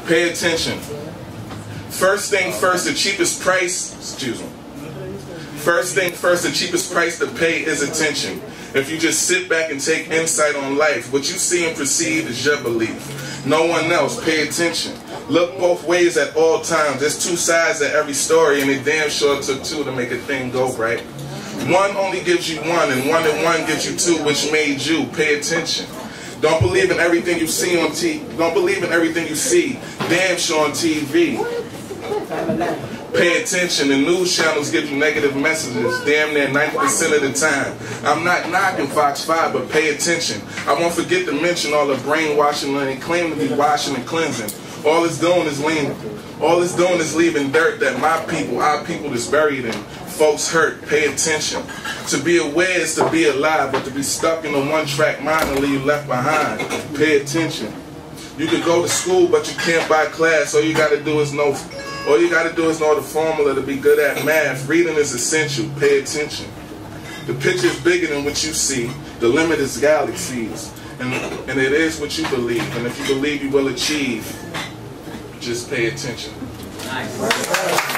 Pay attention. First thing first, the cheapest price, excuse me. First thing first, the cheapest price to pay is attention. If you just sit back and take insight on life, what you see and perceive is your belief. No one else. Pay attention. Look both ways at all times. There's two sides to every story, and it damn sure took two to make a thing go right. One only gives you one, and one gives you two, which made you. Pay attention. Don't believe in everything you see on TV. Don't believe in everything you see. Damn sure on TV. Pay attention. The news channels give you negative messages damn near 90% of the time. I'm not knocking Fox 5, but pay attention. I won't forget to mention all the brainwashing and they claim to be washing and cleansing. All it's doing is leaving dirt that my people, our people is buried in. Folks hurt. Pay attention. To be aware is to be alive, but to be stuck in a one-track mind and leave left behind. Pay attention. You could go to school, but you can't buy class. All you gotta do is know the formula to be good at math. Reading is essential. Pay attention. The picture is bigger than what you see. The limit is galaxies. And it is what you believe. And if you believe, you will achieve. Just pay attention. Nice.